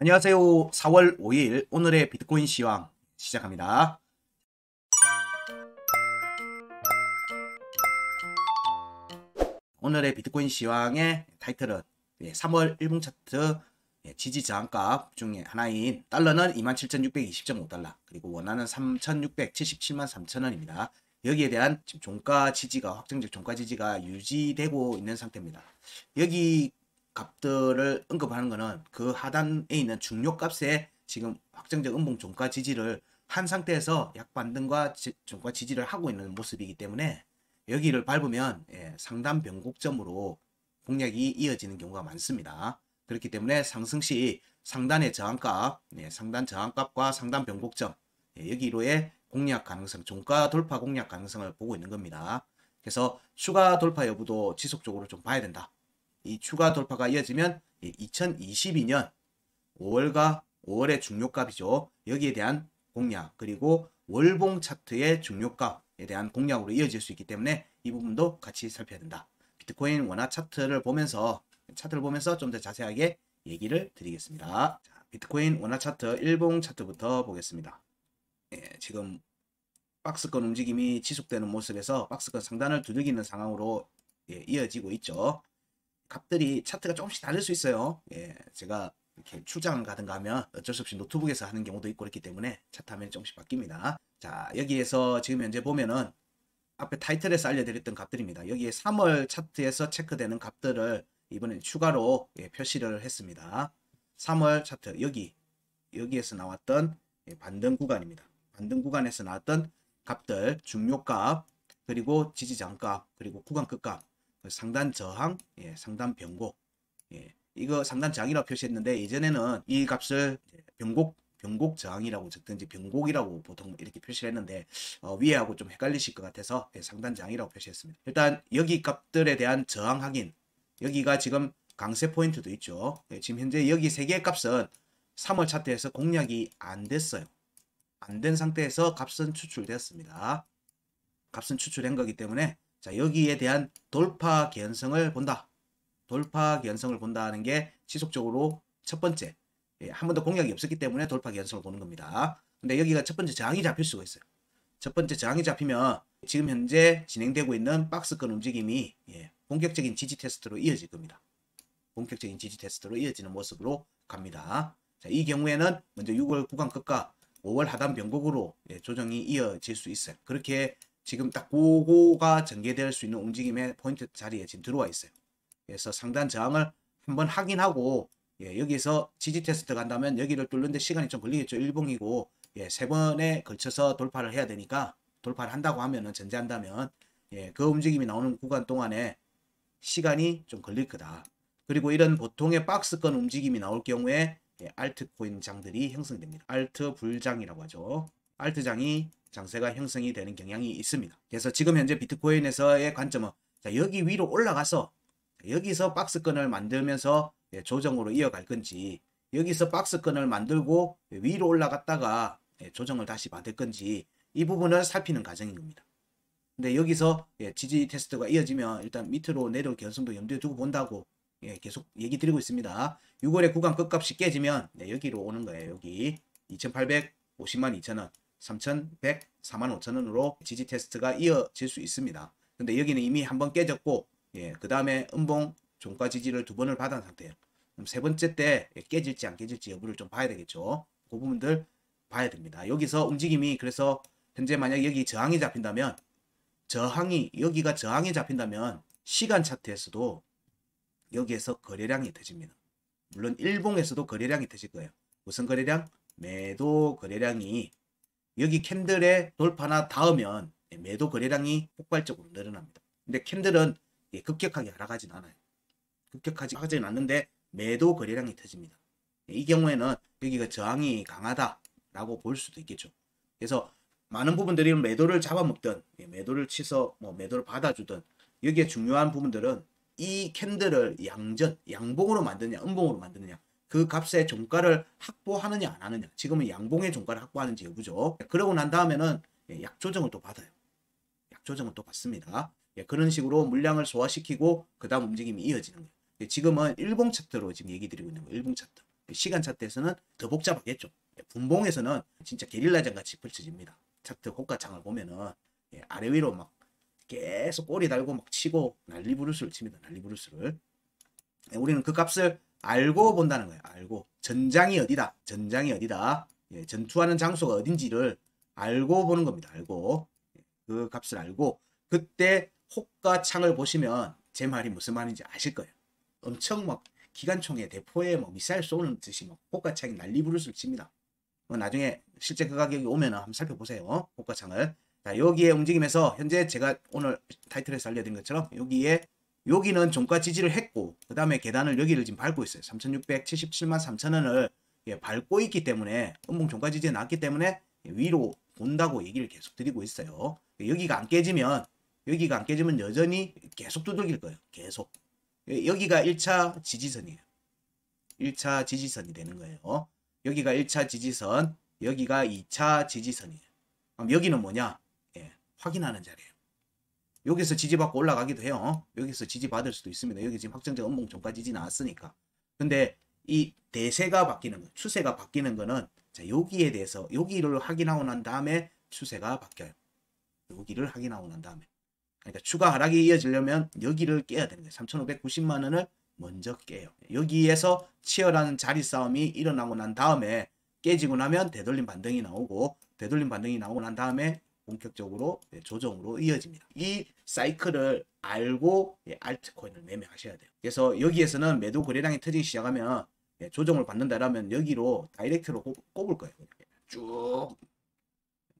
안녕하세요. 4월 5일 오늘의 비트코인 시황 시작합니다. 오늘의 비트코인 시황의 타이틀은 3월 1분 차트 지지 저항값 중에 하나인 달러는 27,620.5달러, 그리고 원화는 3,677만 3천원입니다. 여기에 대한 지금 종가 지지가, 확정적 종가 지지가 유지되고 있는 상태입니다. 여기 값들을 언급하는 것은 그 하단에 있는 중요값에 지금 확정적 음봉 종가 지지를 한 상태에서 약 반등과 종가 지지를 하고 있는 모습이기 때문에 여기를 밟으면 상단 변곡점으로 공략이 이어지는 경우가 많습니다. 그렇기 때문에 상승 시 상단의 저항값, 상단 저항값과 상단 변곡점, 여기로의 공략 가능성, 종가 돌파 공략 가능성을 보고 있는 겁니다. 그래서 추가 돌파 여부도 지속적으로 좀 봐야 된다. 이 추가 돌파가 이어지면 2022년 5월의 중요값이죠. 여기에 대한 공략, 그리고 월봉 차트의 중요값에 대한 공략으로 이어질 수 있기 때문에 이 부분도 같이 살펴야 된다. 비트코인 원화 차트를 보면서 좀 더 자세하게 얘기를 드리겠습니다. 자, 비트코인 원화 차트 일봉 차트부터 보겠습니다. 지금 박스권 움직임이 지속되는 모습에서 박스권 상단을 두들기는 상황으로 이어지고 있죠. 값들이 차트가 조금씩 다를 수 있어요. 제가 이렇게 출장 가든가 하면 어쩔 수 없이 노트북에서 하는 경우도 있고 그렇기 때문에 차트 화면이 조금씩 바뀝니다. 자, 여기에서 지금 현재 보면은 앞에 타이틀에서 알려드렸던 값들입니다. 여기에 3월 차트에서 체크되는 값들을 이번엔 추가로 표시를 했습니다. 3월 차트 여기에서 나왔던 반등 구간입니다. 반등 구간에서 나왔던 값들, 중요값, 그리고 지지저항값, 그리고 구간 끝값, 상단 저항, 상단 변곡, 이거 상단 저항이라고 표시했는데 예전에는 이 값을 변곡 저항이라고 적든지 변곡이라고 보통 이렇게 표시를 했는데 위에하고 좀 헷갈리실 것 같아서 상단 저항이라고 표시했습니다. 일단 여기 값들에 대한 저항 확인, 여기가 지금 강세 포인트도 있죠. 지금 현재 여기 세 개의 값은 3월 차트에서 공략이 안 됐어요. 안 된 상태에서 값은 추출되었습니다. 값은 추출된 거기 때문에 자, 여기에 대한 돌파 개연성을 본다. 돌파 개연성을 본다는 게 지속적으로 첫 번째, 한 번도 공략이 없었기 때문에 돌파 개연성을 보는 겁니다. 근데 여기가 첫 번째 저항이 잡힐 수가 있어요. 첫 번째 저항이 잡히면 지금 현재 진행되고 있는 박스권 움직임이 본격적인 지지 테스트로 이어질 겁니다. 본격적인 지지 테스트로 이어지는 모습으로 갑니다. 자, 이 경우에는 먼저 6월 구간 끝과 5월 하단 변곡으로 조정이 이어질 수 있어요. 그렇게 지금 딱 그거가 전개될 수 있는 움직임의 포인트 자리에 지금 들어와 있어요. 그래서 상단 저항을 한번 확인하고 여기서 지지 테스트 간다면 여기를 뚫는데 시간이 좀 걸리겠죠. 일봉이고 세 번에 걸쳐서 돌파를 해야 되니까, 돌파를 한다고 하면은, 전제한다면 그 움직임이 나오는 구간 동안에 시간이 좀 걸릴 거다. 그리고 이런 보통의 박스권 움직임이 나올 경우에 알트코인 장들이 형성됩니다. 알트 불장이라고 하죠. 알트장이 장세가 형성이 되는 경향이 있습니다. 그래서 지금 현재 비트코인에서의 관점은 자, 여기 위로 올라가서 여기서 박스권을 만들면서 조정으로 이어갈 건지, 여기서 박스권을 만들고 위로 올라갔다가 조정을 다시 받을 건지, 이 부분을 살피는 과정인 겁니다. 근데 여기서 지지 테스트가 이어지면 일단 밑으로 내려올 개연성도 염두에 두고 본다고 계속 얘기 드리고 있습니다. 6월에 구간 끝값이 깨지면 여기로 오는 거예요. 여기 2,850만 2천원, 3,100, 4만 5천원으로 지지 테스트가 이어질 수 있습니다. 근데 여기는 이미 한번 깨졌고 그 다음에 음봉 종가 지지를 두 번을 받은 상태예요. 그럼 세 번째 때 깨질지 안 깨질지 여부를 좀 봐야 되겠죠. 그 부분들 봐야 됩니다. 여기서 움직임이, 그래서 현재 만약 여기 저항이 잡힌다면, 여기가 저항이 잡힌다면 시간 차트에서도 여기에서 거래량이 터집니다. 물론 일봉에서도 거래량이 터질 거예요. 무슨 거래량? 매도 거래량이 여기 캔들의 돌파나 닿으면 매도 거래량이 폭발적으로 늘어납니다. 근데 캔들은 급격하게 하락하진 않아요. 급격하지 하지는 않는데 매도 거래량이 터집니다. 이 경우에는 여기가 저항이 강하다라고 볼 수도 있겠죠. 그래서 많은 부분들이 매도를 잡아먹든 매도를 치서 매도를 받아주든, 여기에 중요한 부분들은 이 캔들을 양봉으로 만드느냐 음봉으로 만드느냐, 그 값의 종가를 확보하느냐 안 하느냐, 지금은 양봉의 종가를 확보하는지 여부죠. 그러고 난 다음에는 약조정을 또 받아요. 약조정을 또 받습니다. 그런 식으로 물량을 소화시키고 그 다음 움직임이 이어지는 거예요. 지금은 일봉 차트로 지금 얘기 드리고 있는 거예요. 일봉 차트. 시간 차트에서는 더 복잡하겠죠. 분봉에서는 진짜 게릴라전 같이 펼쳐집니다. 차트 호가창을 보면은 아래 위로 막 계속 꼬리 달고 막 치고 난리 부르스를 칩니다. 난리 부르스를. 우리는 그 값을 알고 본다는 거예요. 알고. 전장이 어디다. 전장이 어디다. 전투하는 장소가 어딘지를 알고 보는 겁니다. 알고. 그 값을 알고 그때 호가창을 보시면 제 말이 무슨 말인지 아실 거예요. 엄청 막 기관총에 대포에 막 미사일 쏘는 듯이 막 호가창이 난리 부르스를 칩니다. 나중에 실제 그 가격이 오면 한번 살펴보세요. 호가창을. 자, 여기에 움직임에서 현재 제가 오늘 타이틀에서 알려드린 것처럼 여기는 종가 지지를 했고 그 다음에 계단을 여기를 지금 밟고 있어요. 3677만 3천원을 밟고 있기 때문에 음봉 종가 지지에 나왔기 때문에 위로 본다고 얘기를 계속 드리고 있어요. 여기가 안 깨지면 여전히 계속 두들길 거예요. 계속. 여기가 1차 지지선이에요. 1차 지지선이 되는 거예요. 여기가 1차 지지선, 여기가 2차 지지선이에요. 그럼 여기는 뭐냐? 확인하는 자리예요. 여기서 지지받고 올라가기도 해요. 여기서 지지받을 수도 있습니다. 여기 지금 확정적 음봉 종가 지지 나왔으니까. 근데 이 대세가 바뀌는 거, 추세가 바뀌는 거는 자, 여기에 대해서 여기를 확인하고 난 다음에 추세가 바뀌어요. 여기를 확인하고 난 다음에. 그러니까 추가 하락이 이어지려면 여기를 깨야 되는 거예요. 3,590만 원을 먼저 깨요. 여기에서 치열한 자리 싸움이 일어나고 난 다음에 깨지고 나면 되돌림 반등이 나오고 되돌림 반등이 나오고 난 다음에 본격적으로 조정으로 이어집니다. 이 사이클을 알고 알트코인을 매매하셔야 돼요. 그래서 여기에서는 매도 거래량이 터지기 시작하면 조정을 받는다라면 여기로 다이렉트로 꼽을 거예요. 쭉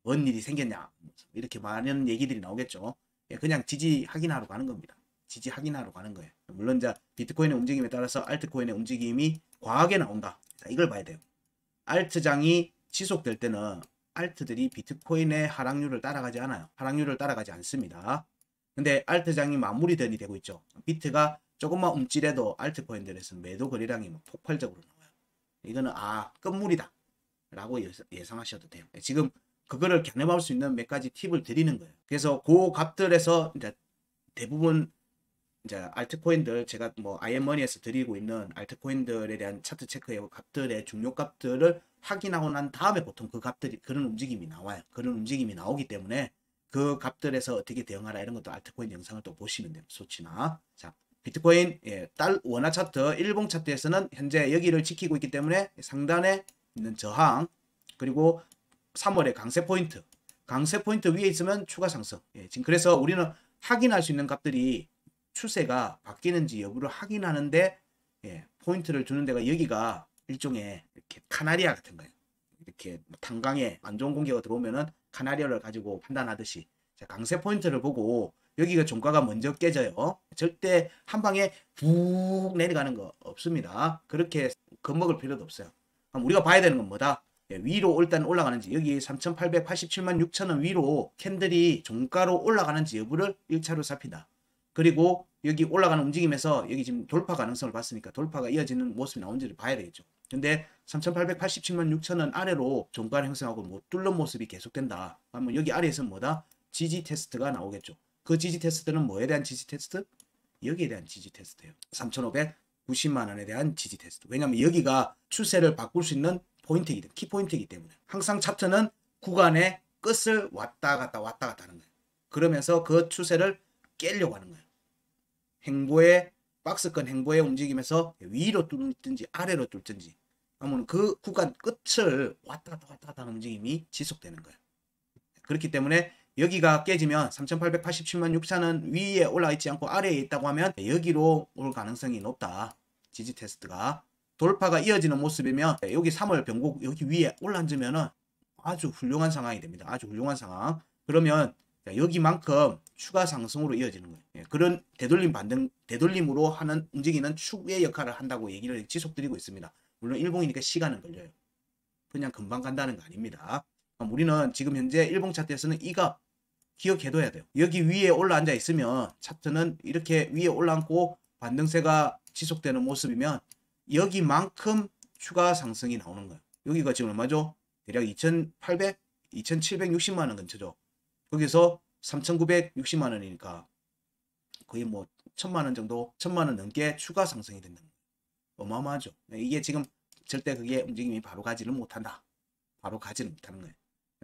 뭔 일이 생겼냐 이렇게 많은 얘기들이 나오겠죠. 그냥 지지 확인하러 가는 겁니다. 지지 확인하러 가는 거예요. 물론 이제 비트코인의 움직임에 따라서 알트코인의 움직임이 과하게 나온다. 자, 이걸 봐야 돼요. 알트장이 지속될 때는 알트들이 비트코인의 하락률을 따라가지 않아요. 하락률을 따라가지 않습니다. 근데 알트장이 마무리전이 되고 있죠. 비트가 조금만 움찔해도 알트코인들에서는 매도 거래량이 폭발적으로 나와요. 이거는 끝물이다 라고 예상하셔도 돼요. 지금 그거를 겨냥할 수 있는 몇 가지 팁을 드리는 거예요. 그래서 그 값들에서 이제 대부분 이제 알트코인들 제가 뭐 IM머니에서 드리고 있는 알트코인들에 대한 차트 체크의 값들의 중요 값들을 확인하고 난 다음에 보통 그 값들이 그런 움직임이 나와요. 그런 움직임이 나오기 때문에 그 값들에서 어떻게 대응하라 이런 것도 알트코인 영상을 또 보시면 돼요. 수치나. 자, 비트코인 달 원화 차트, 일봉 차트에서는 현재 여기를 지키고 있기 때문에 상단에 있는 저항 그리고 3월의 강세 포인트 위에 있으면 추가 상승. 지금 그래서 우리는 확인할 수 있는 값들이 추세가 바뀌는지 여부를 확인하는데 포인트를 주는 데가 여기가 일종의 이렇게 카나리아 같은 거예요. 이렇게 탄광에 안 좋은 공기가 들어오면은 카나리아를 가지고 판단하듯이 강세 포인트를 보고 여기가 종가가 먼저 깨져요. 절대 한 방에 푹 내려가는 거 없습니다. 그렇게 겁먹을 필요도 없어요. 그럼 우리가 봐야 되는 건 뭐다? 위로 일단 올라가는지 여기 3,887만 6천원 위로 캔들이 종가로 올라가는지 여부를 1차로 살핀다. 그리고 여기 올라가는 움직임에서 여기 지금 돌파 가능성을 봤으니까 돌파가 이어지는 모습이 나온지를 봐야 되겠죠. 근데 3,887만 6천원 아래로 종가를 형성하고 못 뚫는 모습이 계속된다. 그러면 여기 아래에서는 뭐다? 지지 테스트가 나오겠죠. 그 지지 테스트는 뭐에 대한 지지 테스트? 여기에 대한 지지 테스트예요. 3,590만 원에 대한 지지 테스트. 왜냐하면 여기가 추세를 바꿀 수 있는 포인트이기 때문에, 키포인트이기 때문에 항상 차트는 구간의 끝을 왔다 갔다 하는 거예요. 그러면서 그 추세를 깨려고 하는 거예요. 행보의 박스권 행보의 움직임에서 위로 뚫든지 아래로 뚫든지 하면 그 구간 끝을 왔다 갔다 하는 움직임이 지속되는 거예요. 그렇기 때문에 여기가 깨지면 3,887만 6천원 위에 올라가 있지 않고 아래에 있다고 하면 여기로 올 가능성이 높다. 지지 테스트가 돌파가 이어지는 모습이면 여기 3월 변곡 여기 위에 올라앉으면 아주 훌륭한 상황이 됩니다. 아주 훌륭한 상황. 그러면 여기만큼 추가 상승으로 이어지는 거예요. 그런 되돌림으로 하는 움직이는 축의 역할을 한다고 얘기를 지속드리고 있습니다. 물론 일봉이니까 시간은 걸려요. 그냥 금방 간다는 거 아닙니다. 우리는 지금 현재 일봉 차트에서는 이 값 기억해둬야 돼요. 여기 위에 올라앉아 있으면 차트는 이렇게 위에 올라앉고 반등세가 지속되는 모습이면 여기만큼 추가 상승이 나오는 거예요. 여기가 지금 얼마죠? 대략 2,800, 2,760만 원 근처죠. 거기서 3,960만 원이니까 거의 뭐 1,000만 원 정도, 1,000만 원 넘게 추가 상승이 된다는 거예요. 어마어마하죠. 이게 지금 절대 그게 움직임이 바로 가지는 못한다. 바로 가지는 못하는 거예요.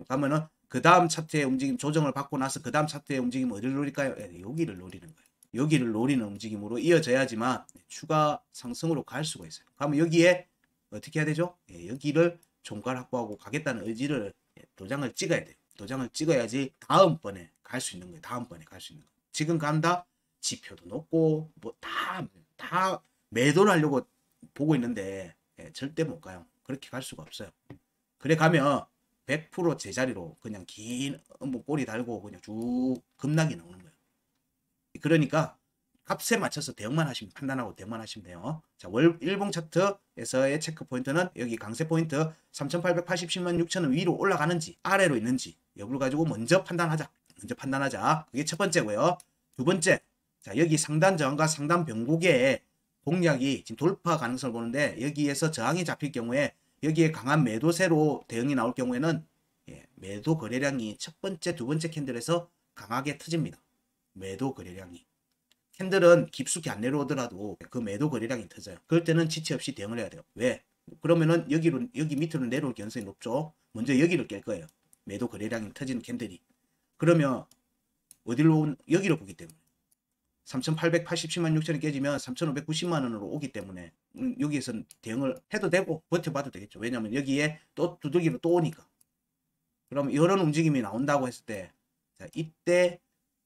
그러면은 그 다음 차트의 움직임 조정을 받고 나서 그 다음 차트의 움직임 어디를 노릴까요? 여기를 노리는 거예요. 여기를 노리는 움직임으로 이어져야지만 추가 상승으로 갈 수가 있어요. 그러면 여기에 어떻게 해야 되죠? 여기를 종가를 확보하고 가겠다는 의지를 도장을 찍어야 돼요. 도장을 찍어야지 다음번에 갈 수 있는 거예요. 다음번에 갈 수 있는 거예요. 지금 간다? 지표도 높고 뭐 다 매도를 하려고 보고 있는데 절대 못 가요. 그렇게 갈 수가 없어요. 그래 가면 100% 제자리로 그냥 긴 꼬리 달고 그냥 쭉 급락이 나오는 거예요. 그러니까 값에 맞춰서 대응만 하시면 판단하고 대응만 하시면 돼요. 자, 월 일봉 차트에서의 체크 포인트는 여기 강세 포인트 3,887만 6천원 위로 올라가는지 아래로 있는지 여부를 가지고 먼저 판단하자. 그게 첫 번째고요. 두 번째, 자 여기 상단 저항과 상단 변곡의 공략이 지금 돌파 가능성을 보는데 여기에서 저항이 잡힐 경우에 여기에 강한 매도세로 대응이 나올 경우에는 매도 거래량이 첫 번째, 두 번째 캔들에서 강하게 터집니다. 매도 거래량이. 캔들은 깊숙이 안 내려오더라도 그 매도 거래량이 터져요. 그럴 때는 지체 없이 대응을 해야 돼요. 왜? 그러면은 여기 밑으로 내려올 가능성이 높죠. 먼저 여기를 깰 거예요. 매도 거래량이 터지는 캔들이. 그러면 여기로 보기 때문에 3,887만 6천이 깨지면 3,590만 원으로 오기 때문에 여기에서는 대응을 해도 되고 버텨봐도 되겠죠. 왜냐하면 여기에 또 두들기로 또 오니까. 그럼 이런 움직임이 나온다고 했을 때 자, 이때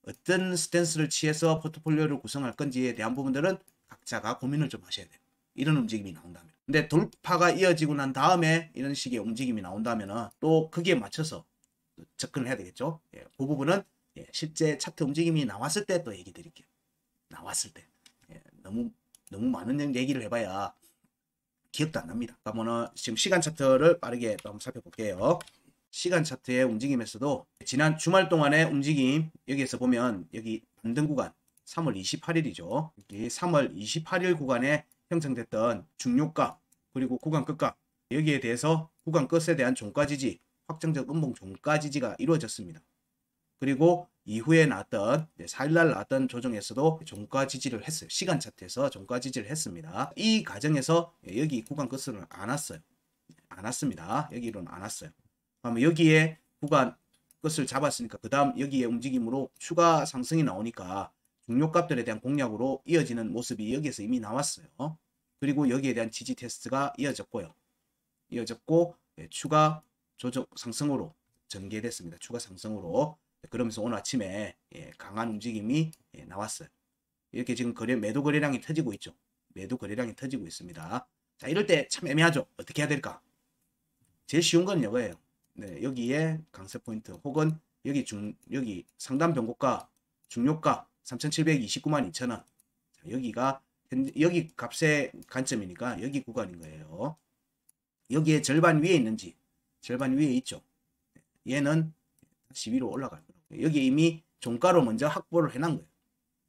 어떤 스탠스를 취해서 포트폴리오를 구성할 건지에 대한 부분들은 각자가 고민을 좀 하셔야 돼요. 이런 움직임이 나온다면. 근데 돌파가 이어지고 난 다음에 이런 식의 움직임이 나온다면 또 거기에 맞춰서 접근을 해야 되겠죠. 그 부분은 실제 차트 움직임이 나왔을 때 또 얘기 드릴게요. 나왔을 때. 너무 많은 얘기를 해봐야 기억도 안 납니다. 그러면 지금 시간 차트를 빠르게 한번 살펴볼게요. 시간 차트의 움직임에서도 지난 주말 동안의 움직임 여기에서 보면 여기 반등 구간 3월 28일이죠. 여기 3월 28일 구간에 형성됐던 중요가 그리고 구간 끝가 여기에 대해서 구간 끝에 대한 종가 지지 확정적 음봉 종가 지지가 이루어졌습니다. 그리고 이후에 나왔던 4일날 나왔던 조정에서도 종가 지지를 했어요. 시간 차트에서 종가 지지를 했습니다. 이 과정에서 여기 구간 끝으로는 안 왔어요. 안 왔습니다. 여기로는 안 왔어요. 그러면 여기에 구간 끝을 잡았으니까 그 다음 여기에 움직임으로 추가 상승이 나오니까 중요값들에 대한 공략으로 이어지는 모습이 여기에서 이미 나왔어요. 그리고 여기에 대한 지지 테스트가 이어졌고요. 이어졌고 추가 조정 상승으로 전개됐습니다. 추가 상승으로. 그러면서 오늘 아침에 강한 움직임이 나왔어요. 이렇게 지금 매도 거래량이 터지고 있죠. 매도 거래량이 터지고 있습니다. 자, 이럴 때 참 애매하죠. 어떻게 해야 될까? 제일 쉬운 건 이거예요. 여기에 강세 포인트 혹은 여기 상단 변곡가 중요가 3,729만 2천원. 여기가 여기 값의 관점이니까 여기 구간인 거예요. 여기에 절반 위에 있는지 절반 위에 있죠. 얘는 다시 위로 올라갈 거예요. 여기 이미 종가로 먼저 확보를 해놓은 거예요.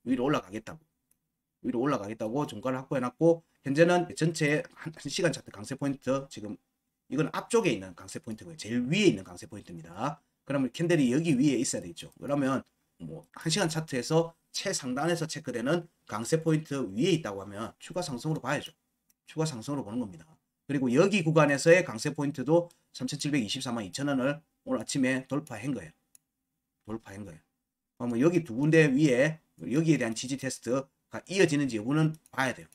위로 올라가겠다고 종가를 확보해놨고 현재는 전체 1시간 차트 강세 포인트 지금 이건 앞쪽에 있는 강세 포인트고요. 제일 위에 있는 강세 포인트입니다. 그러면 캔들이 여기 위에 있어야 되겠죠. 그러면 뭐 1시간 차트에서 최상단에서 체크되는 강세 포인트 위에 있다고 하면 추가 상승으로 봐야죠. 추가 상승으로 보는 겁니다. 그리고 여기 구간에서의 강세 포인트도 3,724만 2천원을 오늘 아침에 돌파한 거예요. 그러면 여기 두 군데 위에 여기에 대한 지지 테스트가 이어지는지 여부는 봐야 돼요.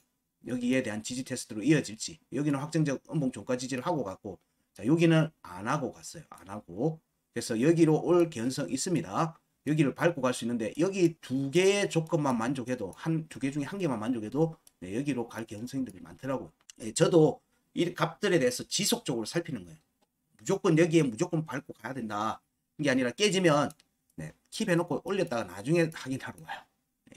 여기에 대한 지지 테스트로 이어질지. 여기는 확정적 음봉 종가 지지를 하고 갔고 자 여기는 안 하고 갔어요. 안 하고. 그래서 여기로 올 가능성이 있습니다. 여기를 밟고 갈 수 있는데 여기 두 개의 조건만 만족해도 두 개 중에 한 개만 만족해도 여기로 갈 가능성들이 많더라고요. 저도 이 값들에 대해서 지속적으로 살피는 거예요. 무조건 여기에 무조건 밟고 가야 된다. 이게 아니라 깨지면 킵해놓고 올렸다가 나중에 확인하러 와요.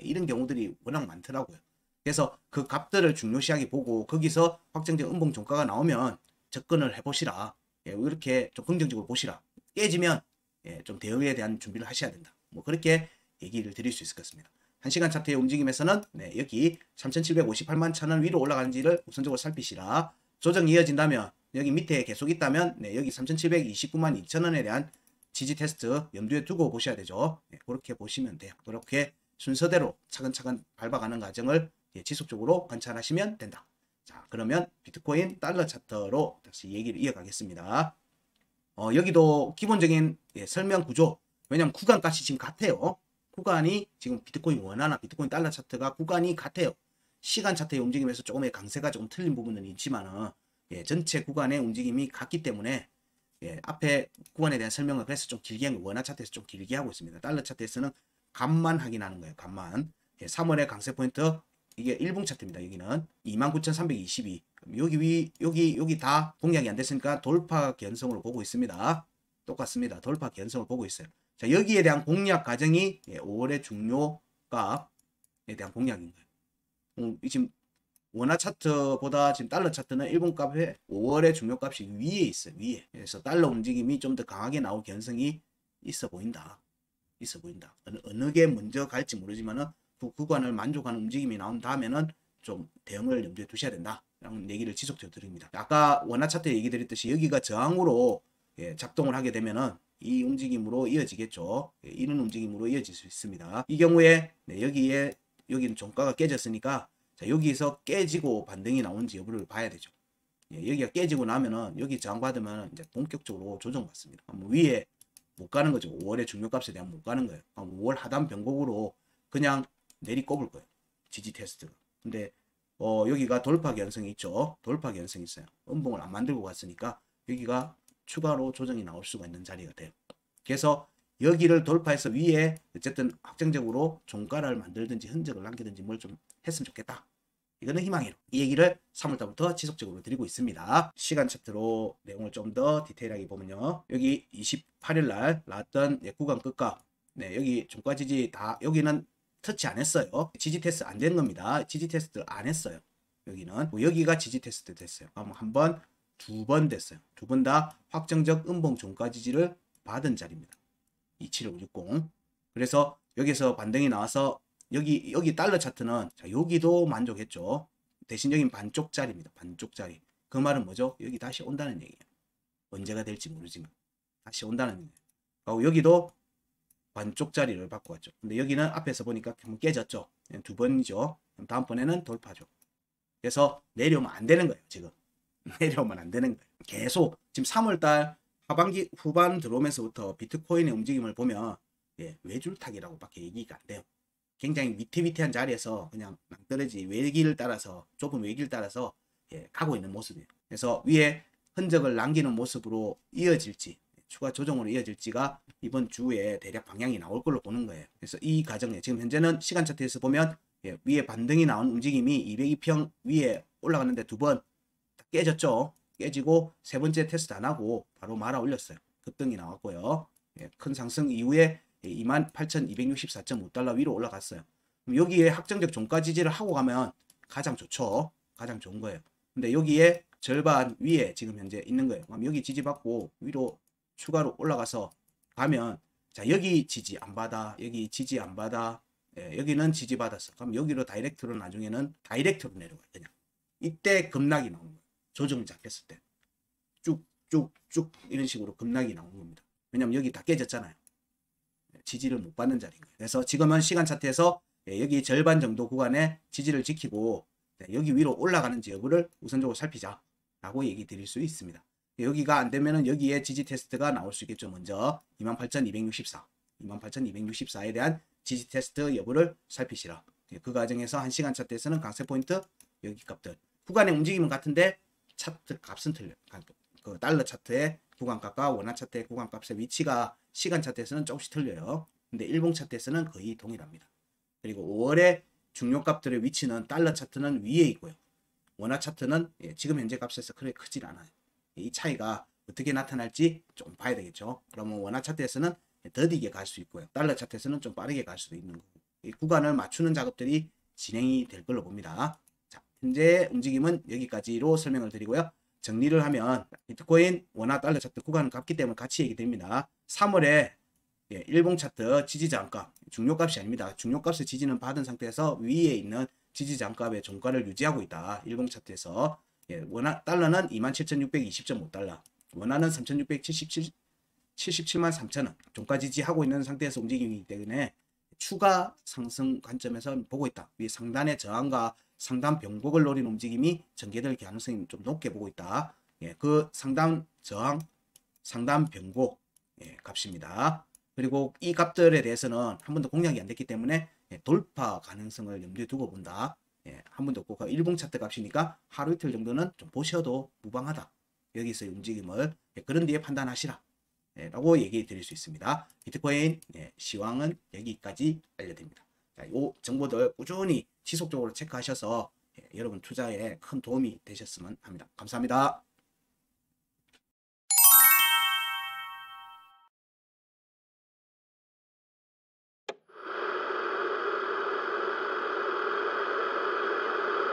이런 경우들이 워낙 많더라고요. 그래서 그 값들을 중요시하게 보고 거기서 확정적 음봉 종가가 나오면 접근을 해보시라. 이렇게 좀 긍정적으로 보시라. 깨지면 좀 대응에 대한 준비를 하셔야 된다. 뭐 그렇게 얘기를 드릴 수 있을 것 같습니다. 1시간 차트의 움직임에서는 여기 3,758만 1,000원 위로 올라가는지를 우선적으로 살피시라. 조정이 이어진다면 여기 밑에 계속 있다면 여기 3,729만 2천원에 대한 지지 테스트 염두에 두고 보셔야 되죠. 그렇게 보시면 돼요. 그렇게 순서대로 차근차근 밟아가는 과정을 지속적으로 관찰하시면 된다. 자, 그러면 비트코인 달러 차트로 다시 얘기를 이어가겠습니다. 여기도 기본적인 설명 구조. 왜냐면 구간 값이 지금 같아요. 구간이 지금 비트코인 원화나 비트코인 달러 차트가 구간이 같아요. 시간 차트의 움직임에서 조금의 강세가 조금 틀린 부분은 있지만은 전체 구간의 움직임이 같기 때문에 앞에 구간에 대한 설명을 그래서 좀 길게 한 거, 원화 차트에서 좀 길게 하고 있습니다. 달러 차트에서는 값만 확인하는 거예요. 값만. 3월의 강세 포인트 이게 1분 차트입니다. 여기는 29,322. 여기 다 공략이 안 됐으니까 돌파 견성으로 보고 있습니다. 똑같습니다. 돌파 견성을 보고 있어요. 자, 여기에 대한 공략 과정이 5월의 중요값에 대한 공략인 거예요. 지금 원화 차트보다 지금 달러 차트는 일본 값에 5월의 중요값이 위에 있어요. 위에. 그래서 달러 움직임이 좀 더 강하게 나올 견성이 있어 보인다. 있어 보인다. 어느 게 먼저 갈지 모르지만은 그 구간을 만족하는 움직임이 나온 다음에는 좀 대응을 염두에 두셔야 된다. 라는 얘기를 지속적으로 드립니다. 아까 원화 차트 얘기 드렸듯이 여기가 저항으로 작동을 하게 되면은 이 움직임으로 이어지겠죠. 이런 움직임으로 이어질 수 있습니다. 이 경우에 여기는 종가가 깨졌으니까 자, 여기서 깨지고 반등이 나오는지 여부를 봐야 되죠. 여기가 깨지고 나면은 여기 저항받으면 이제 본격적으로 조정받습니다. 위에 못 가는 거죠. 5월의 중요값에 대한 못 가는 거예요. 5월 하단 변곡으로 그냥 내리꼽을 거예요. 지지 테스트가. 근데 여기가 돌파 견성이 있죠. 돌파 견성이 있어요. 음봉을 안 만들고 갔으니까 여기가 추가로 조정이 나올 수가 있는 자리가 돼요. 그래서 여기를 돌파해서 위에 어쨌든 확정적으로 종가를 만들든지 흔적을 남기든지 뭘 좀 했으면 좋겠다. 이거는 희망이로. 이 얘기를 3월달부터 지속적으로 드리고 있습니다. 시간 차트로 내용을 좀 더 디테일하게 보면요. 여기 28일 날 나왔던 구간 끝값. 여기 종가 지지 다 여기는 터치 안 했어요. 지지 테스트 안 된 겁니다. 지지 테스트 안 했어요. 여기는 여기가 지지 테스트 됐어요. 한 번, 두 번 됐어요. 두 번 다 확정적 음봉 종가 지지를 받은 자리입니다. 27560. 그래서 여기서 반등이 나와서 여기 달러 차트는 자, 여기도 만족했죠. 대신 여긴 반쪽짜리입니다. 반쪽짜리. 그 말은 뭐죠? 여기 다시 온다는 얘기예요. 언제가 될지 모르지만 다시 온다는 얘기예요. 그리고 여기도 반쪽짜리를 받고 왔죠. 근데 여기는 앞에서 보니까 한번 깨졌죠. 두 번이죠. 다음번에는 돌파죠. 그래서 내려오면 안 되는 거예요. 지금 내려오면 안 되는 거예요. 계속 지금 3월달 하반기 후반 들어오면서부터 비트코인의 움직임을 보면 외줄타기라고 밖에 얘기가 안 돼요. 굉장히 위태위태한 자리에서 그냥 낭떠러지 외길을 따라서 좁은 외길을 따라서 가고 있는 모습이에요. 그래서 위에 흔적을 남기는 모습으로 이어질지 추가 조정으로 이어질지가 이번 주에 대략 방향이 나올 걸로 보는 거예요. 그래서 이 과정에 지금 현재는 시간 차트에서 보면 위에 반등이 나온 움직임이 202평 위에 올라갔는데 두 번 깨졌죠. 깨지고 세 번째 테스트 안 하고 바로 말아 올렸어요. 급등이 나왔고요. 큰 상승 이후에 28,264.5달러 위로 올라갔어요. 그럼 여기에 확정적 종가 지지를 하고 가면 가장 좋죠. 가장 좋은 거예요. 근데 여기에 절반 위에 지금 현재 있는 거예요. 그럼 여기 지지받고 위로 추가로 올라가서 가면 자 여기 지지 안 받아. 여기 지지 안 받아. 여기는 지지 받았어. 그럼 여기로 다이렉트로 나중에는 다이렉트로 내려가요. 그냥 이때 급락이 나오는 거예요. 조정이 잡혔을 때 쭉쭉쭉 이런 식으로 급락이 나오는 겁니다. 왜냐면 여기 다 깨졌잖아요. 지지를 못 받는 자리인 거예요. 그래서 지금은 시간 차트에서 여기 절반 정도 구간에 지지를 지키고 여기 위로 올라가는지 여부를 우선적으로 살피자 라고 얘기 드릴 수 있습니다. 여기가 안 되면은 여기에 지지 테스트가 나올 수 있겠죠. 먼저 28,264에 대한 지지 테스트 여부를 살피시라. 그 과정에서 1시간 차트에서는 강세 포인트 여기 값들 구간의 움직임은 같은데 차트 값은 틀려요. 그 달러 차트의 구간값과 원화 차트의 구간값의 위치가 시간 차트에서는 조금씩 틀려요. 근데 일봉 차트에서는 거의 동일합니다. 그리고 5월의 중요값들의 위치는 달러 차트는 위에 있고요. 원화 차트는 지금 현재 값에서 그렇게 크질 않아요. 이 차이가 어떻게 나타날지 좀 봐야 되겠죠. 그러면 원화 차트에서는 더디게 갈 수 있고요. 달러 차트에서는 좀 빠르게 갈 수도 있는 거고. 이 구간을 맞추는 작업들이 진행이 될 걸로 봅니다. 자, 현재 움직임은 여기까지로 설명을 드리고요. 정리를 하면 비트코인, 원화, 달러 차트 구간은 같기 때문에 같이 얘기됩니다. 3월에 일봉 차트 지지 저항값, 중요값이 아닙니다. 중요값의 지지는 받은 상태에서 위에 있는 지지 저항값의 종가를 유지하고 있다. 일봉 차트에서 원화 달러는 27,620.5달러, 원화는 3,677만 3천원 종가 지지하고 있는 상태에서 움직이기 때문에 추가 상승 관점에서 보고 있다. 위 상단의 저항과 상단 변곡을 노린 움직임이 전개될 가능성이 좀 높게 보고 있다. 예, 그 상단 저항, 상단 변곡 값입니다. 그리고 이 값들에 대해서는 한 번도 공략이 안 됐기 때문에 돌파 가능성을 염두에 두고 본다. 한 번도 없고 일봉 차트 값이니까 하루 이틀 정도는 좀 보셔도 무방하다. 여기서의 움직임을 그런 뒤에 판단하시라. 라고 얘기 드릴 수 있습니다. 비트코인 시황은 여기까지 알려드립니다. 자, 이 정보들 꾸준히 지속적으로 체크하셔서 여러분 투자에 큰 도움이 되셨으면 합니다. 감사합니다.